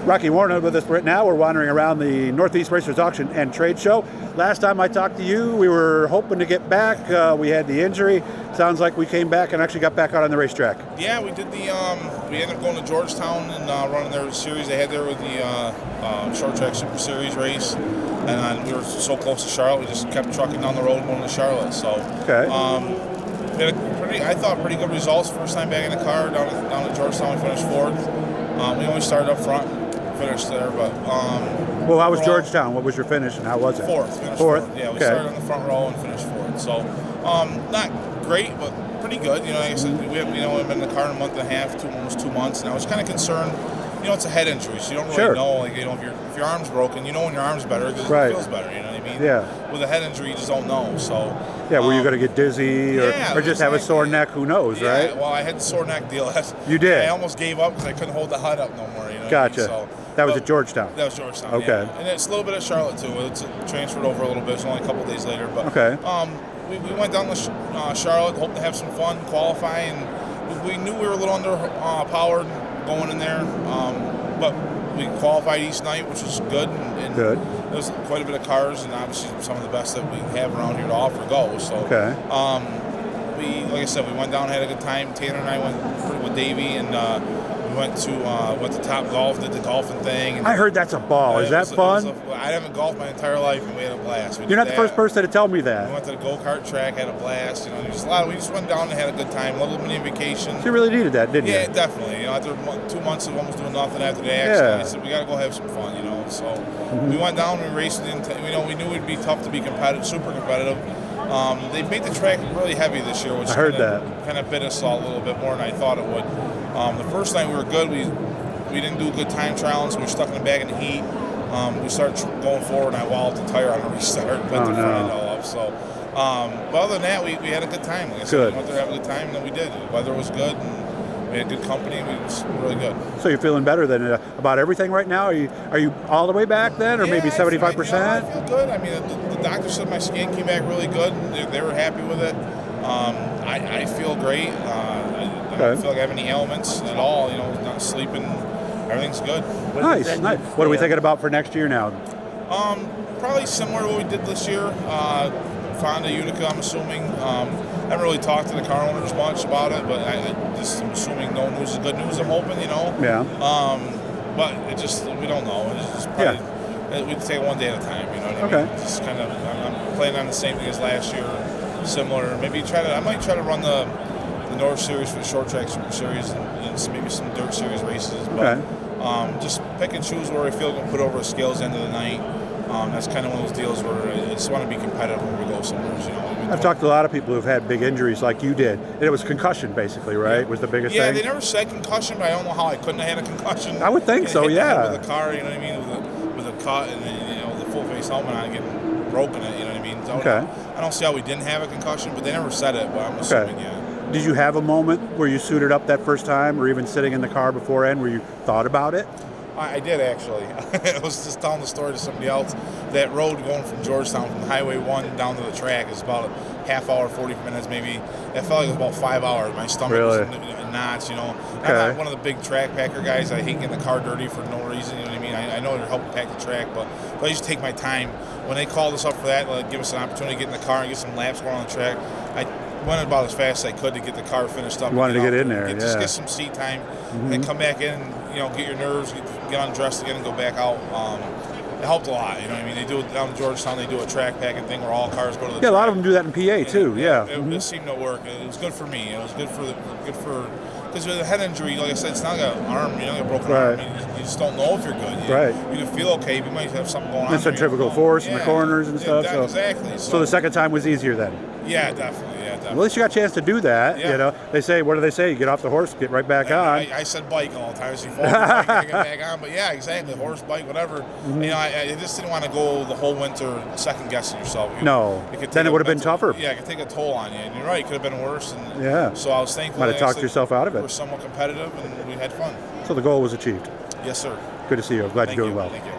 Rocky Warner with us right now. We're wandering around the Northeast Racers Auction and Trade Show. Last time I talked to you, we were hoping to get back. We had the injury. Sounds like we came back and actually got back out on the racetrack. Yeah, we did the. We ended up going to Georgetown and running their series they had there with the short track Super Series race, and we were so close to Charlotte, we just kept trucking down the road going to Charlotte. So, okay. We had I thought pretty good results. First time back in the car down at Georgetown, we finished fourth. We only started up front, finished there, but. Well, how was Georgetown? What was your finish and how was it? Fourth. Finished fourth. Yeah, we started on the front row and finished fourth. So, not great, but pretty good. You know, like I said, we've been in the car in a month and a half, almost 2 months, and I was kind of concerned. You know, it's a head injury, so you don't really know. Like, you know, if your arm's broken, you know when your arm's better because it feels better. You know what I mean? Yeah. With a head injury, you just don't know. So. Yeah, were you going to get dizzy or just have a sore neck? Who knows, right? Well, I had the sore neck deal. You did? I almost gave up because I couldn't hold the HUD up no more. You know gotcha. What I mean? So, that was at Georgetown? That was Georgetown, okay. Yeah. And it's a little bit at Charlotte, too. It's transferred over a little bit. It's only a couple days later. But, okay. We went down to Charlotte, hoped to have some fun, qualify, and we knew we were a little underpowered going in there. But we qualified each night, which was good. And good. There was quite a bit of cars, and obviously some of the best that we have around here to offer go. So, okay. Like I said, we went down, had a good time. Tanner and I went with Davey, and we went to Top Golf, did the golfing thing. And I heard that's a ball. Is that fun? I haven't golfed my entire life, and we had a blast. You're not the first person to tell me that. We went to the go-kart track, had a blast. You know, just a lot. We just went down and had a good time. A little mini vacation. So you really needed that, didn't you? Yeah, definitely. You know, after 2 months of almost doing nothing after the accident, I said we got to go have some fun. You know, so we went down. We raced. We knew it'd be tough to be competitive, super competitive. They made the track really heavy this year, which I heard kind of bit us all a little bit more than I thought it would. The first night we were good. We didn't do a good time trial, so we were stuck in the back in the heat. We started going forward, and I walled the tire on the restart, but the front end all up. So, but other than that, we had a good time. Like I said, we went there to have a good time, and then we did. The weather was good, and we had good company. It was really good. So you're feeling better than about everything right now? Are you all the way back then, or maybe 75%? I feel good. I mean, the doctor said my skin came back really good. They were happy with it. I feel great. I don't feel like I have any ailments at all. You know, not sleeping. Everything's good. Nice. What are we thinking about for next year now? Probably similar to what we did this year. Fonda, Utica, I'm assuming. I haven't really talked to the car owners much about it, but I'm assuming no news is good news, I'm hoping, you know. Yeah. But we don't know. It's just probably, we take it one day at a time, you know what I mean? Okay. Just kind of, I'm playing on the same thing as last year, similar. Maybe I might try to run the North Series for the short track Super Series and maybe some dirt series races. But just pick and choose where I feel I can put over the scales at the end of the night. That's kind of one of those deals where I just want to be competitive when we go somewhere. You know, I've talked to a lot of people who've had big injuries like you did, and it was concussion basically, right? Was the biggest thing? Yeah, they never said concussion, but I don't know how I couldn't have had a concussion. I would think so, yeah. With a car, you know what I mean, with a cut and then, the full face helmet on, getting broken it, you know what I mean. So I don't see how we didn't have a concussion, but they never said it. But I'm assuming, Did you have a moment where you suited up that first time, or even sitting in the car beforehand, where you thought about it? I did, actually. I was just telling the story to somebody else. That road going from Georgetown, from Highway 1 down to the track is about a half hour, 40 minutes maybe. It felt like it was about 5 hours. My stomach was in knots, you know. I'm not one of the big track packer guys. I hate getting the car dirty for no reason, you know what I mean? I know they're helping pack the track, but I just take my time. When they called us up for that, give us an opportunity to get in the car and get some laps going on the track, I went about as fast as I could to get the car finished up. You wanted to get in there, Just get some seat time, and then come back in, get your nerves, get undressed again and go back out. It helped a lot, you know what I mean? They do it down in Georgetown, they do a track packing thing where all cars go to the track. A lot of them do that in PA too, It seemed to work. It was good for me. It was good for because with a head injury, like I said, it's not like an arm, a broken arm. I mean, you just don't know if you're good. You can feel okay, but you might have something going on. The centrifugal force in the corners and stuff. Exactly. So the second time was easier then? Yeah, definitely. Well, at least you got a chance to do that. You know, they say, what do they say? You get off the horse, get right back on. I said bike all the time. So you fall off the bike, get back on. But yeah, exactly. Horse, bike, whatever. I just didn't want to go the whole winter second guessing yourself. Then it would have been tougher. Yeah, it could take a toll on you. And you're right, it could have been worse. And so I was thankful. Might have talked yourself out of it. We were somewhat competitive, and we had fun. So the goal was achieved. Yes, sir. Good to see you. I'm glad you're doing well. Thank you.